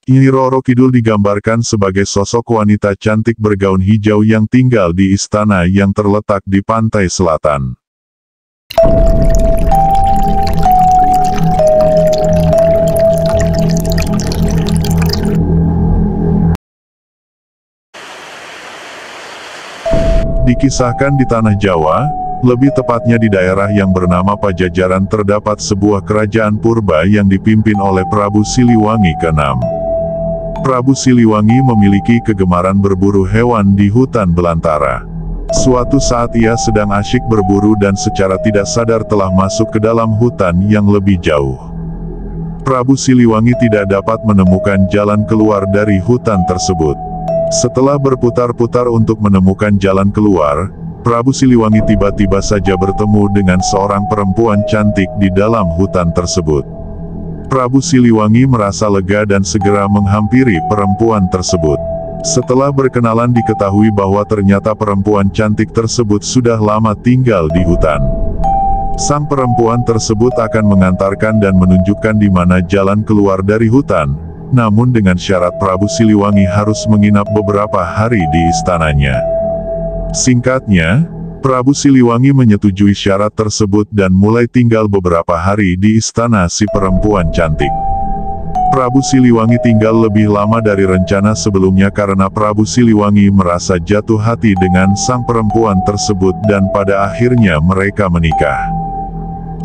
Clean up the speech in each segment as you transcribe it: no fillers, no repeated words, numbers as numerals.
Nyi Roro Kidul digambarkan sebagai sosok wanita cantik bergaun hijau yang tinggal di istana yang terletak di pantai selatan. Dikisahkan di tanah Jawa, lebih tepatnya di daerah yang bernama Pajajaran terdapat sebuah kerajaan purba yang dipimpin oleh Prabu Siliwangi ke-6. Prabu Siliwangi memiliki kegemaran berburu hewan di hutan belantara. Suatu saat ia sedang asyik berburu dan secara tidak sadar telah masuk ke dalam hutan yang lebih jauh. Prabu Siliwangi tidak dapat menemukan jalan keluar dari hutan tersebut. Setelah berputar-putar untuk menemukan jalan keluar, Prabu Siliwangi tiba-tiba saja bertemu dengan seorang perempuan cantik di dalam hutan tersebut. Prabu Siliwangi merasa lega dan segera menghampiri perempuan tersebut. Setelah berkenalan diketahui bahwa ternyata perempuan cantik tersebut sudah lama tinggal di hutan. Sang perempuan tersebut akan mengantarkan dan menunjukkan di mana jalan keluar dari hutan, namun dengan syarat Prabu Siliwangi harus menginap beberapa hari di istananya. Singkatnya, Prabu Siliwangi menyetujui syarat tersebut dan mulai tinggal beberapa hari di istana si perempuan cantik. Prabu Siliwangi tinggal lebih lama dari rencana sebelumnya karena Prabu Siliwangi merasa jatuh hati dengan sang perempuan tersebut dan pada akhirnya mereka menikah.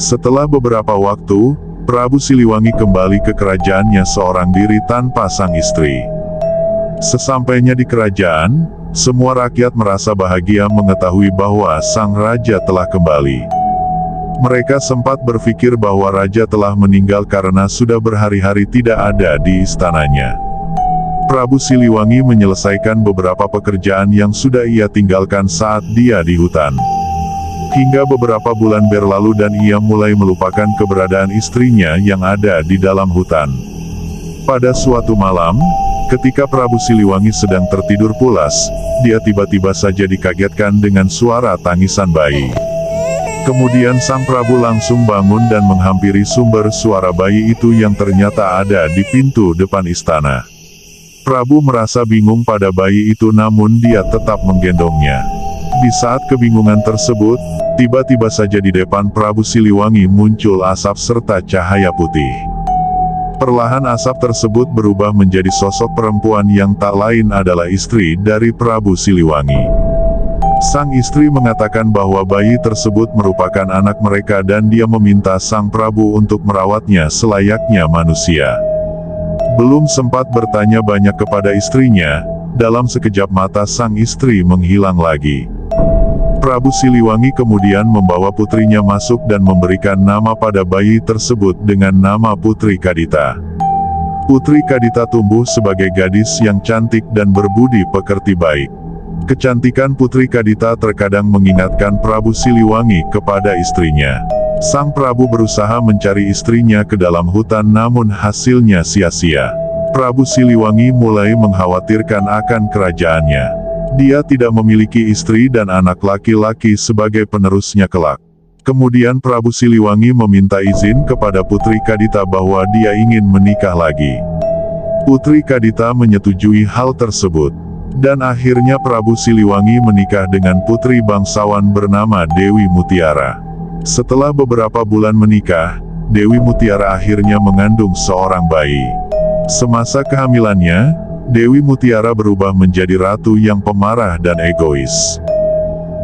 Setelah beberapa waktu, Prabu Siliwangi kembali ke kerajaannya seorang diri tanpa sang istri. Sesampainya di kerajaan, semua rakyat merasa bahagia mengetahui bahwa sang raja telah kembali. Mereka sempat berpikir bahwa raja telah meninggal karena sudah berhari-hari tidak ada di istananya. Prabu Siliwangi menyelesaikan beberapa pekerjaan yang sudah ia tinggalkan saat dia di hutan. Hingga beberapa bulan berlalu dan ia mulai melupakan keberadaan istrinya yang ada di dalam hutan. Pada suatu malam, ketika Prabu Siliwangi sedang tertidur pulas, dia tiba-tiba saja dikagetkan dengan suara tangisan bayi. Kemudian sang Prabu langsung bangun dan menghampiri sumber suara bayi itu yang ternyata ada di pintu depan istana. Prabu merasa bingung pada bayi itu namun dia tetap menggendongnya. Di saat kebingungan tersebut, tiba-tiba saja di depan Prabu Siliwangi muncul asap serta cahaya putih. Perlahan asap tersebut berubah menjadi sosok perempuan yang tak lain adalah istri dari Prabu Siliwangi. Sang istri mengatakan bahwa bayi tersebut merupakan anak mereka dan dia meminta sang Prabu untuk merawatnya selayaknya manusia. Belum sempat bertanya banyak kepada istrinya, dalam sekejap mata sang istri menghilang lagi. Prabu Siliwangi kemudian membawa putrinya masuk dan memberikan nama pada bayi tersebut dengan nama Putri Kadita. Putri Kadita tumbuh sebagai gadis yang cantik dan berbudi pekerti baik. Kecantikan Putri Kadita terkadang mengingatkan Prabu Siliwangi kepada istrinya. Sang Prabu berusaha mencari istrinya ke dalam hutan namun hasilnya sia-sia. Prabu Siliwangi mulai mengkhawatirkan akan kerajaannya. Dia tidak memiliki istri dan anak laki-laki sebagai penerusnya kelak. Kemudian Prabu Siliwangi meminta izin kepada Putri Kadita bahwa dia ingin menikah lagi. Putri Kadita menyetujui hal tersebut. Dan akhirnya Prabu Siliwangi menikah dengan putri bangsawan bernama Dewi Mutiara. Setelah beberapa bulan menikah, Dewi Mutiara akhirnya mengandung seorang bayi. Semasa kehamilannya, Dewi Mutiara berubah menjadi ratu yang pemarah dan egois.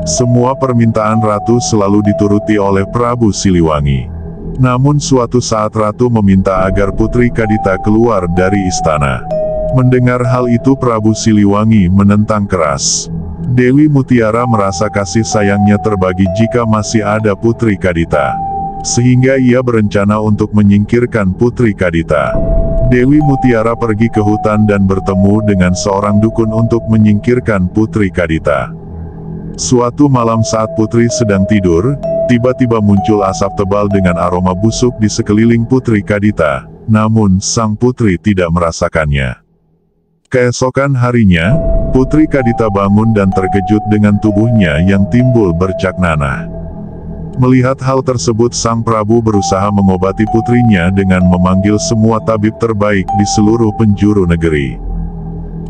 Semua permintaan ratu selalu dituruti oleh Prabu Siliwangi. Namun suatu saat ratu meminta agar Putri Kadita keluar dari istana. Mendengar hal itu Prabu Siliwangi menentang keras. Dewi Mutiara merasa kasih sayangnya terbagi jika masih ada Putri Kadita. Sehingga ia berencana untuk menyingkirkan Putri Kadita. Dewi Mutiara pergi ke hutan dan bertemu dengan seorang dukun untuk menyingkirkan Putri Kadita. Suatu malam saat Putri sedang tidur, tiba-tiba muncul asap tebal dengan aroma busuk di sekeliling Putri Kadita, namun sang putri tidak merasakannya. Keesokan harinya, Putri Kadita bangun dan terkejut dengan tubuhnya yang timbul bercak nanah. Melihat hal tersebut, Sang Prabu berusaha mengobati putrinya dengan memanggil semua tabib terbaik di seluruh penjuru negeri.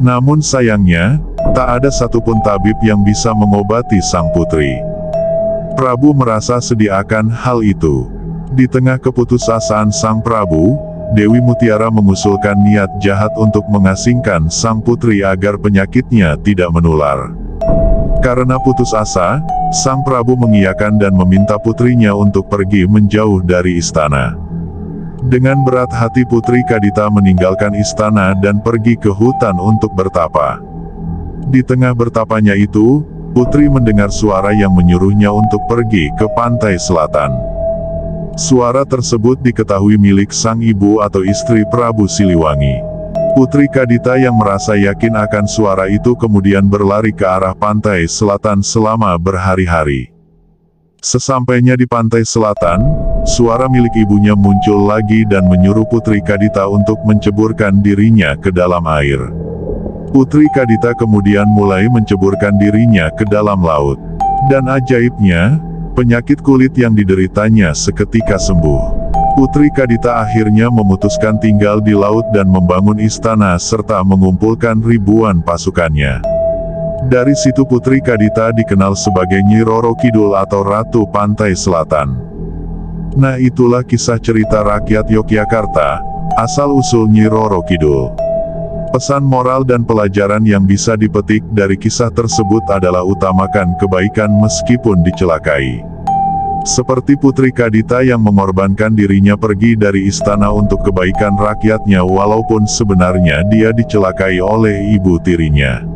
Namun sayangnya, tak ada satupun tabib yang bisa mengobati sang putri. Prabu merasa sedih akan hal itu. Di tengah keputusasaan Sang Prabu, Dewi Mutiara mengusulkan niat jahat untuk mengasingkan sang putri agar penyakitnya tidak menular. Karena putus asa, Sang Prabu mengiyakan dan meminta putrinya untuk pergi menjauh dari istana. Dengan berat hati Putri Kadita meninggalkan istana dan pergi ke hutan untuk bertapa. Di tengah bertapanya itu, Putri mendengar suara yang menyuruhnya untuk pergi ke pantai selatan. Suara tersebut diketahui milik sang ibu atau istri Prabu Siliwangi. Putri Kadita yang merasa yakin akan suara itu kemudian berlari ke arah pantai selatan selama berhari-hari. Sesampainya di pantai selatan, suara milik ibunya muncul lagi dan menyuruh Putri Kadita untuk menceburkan dirinya ke dalam air. Putri Kadita kemudian mulai menceburkan dirinya ke dalam laut. Dan ajaibnya, penyakit kulit yang dideritanya seketika sembuh. Putri Kadita akhirnya memutuskan tinggal di laut dan membangun istana serta mengumpulkan ribuan pasukannya. Dari situ Putri Kadita dikenal sebagai Nyi Roro Kidul atau Ratu Pantai Selatan. Nah, itulah kisah cerita rakyat Yogyakarta, asal-usul Nyi Roro Kidul. Pesan moral dan pelajaran yang bisa dipetik dari kisah tersebut adalah utamakan kebaikan meskipun dicelakai. Seperti Putri Kadita yang mengorbankan dirinya pergi dari istana untuk kebaikan rakyatnya walaupun sebenarnya dia dicelakai oleh ibu tirinya.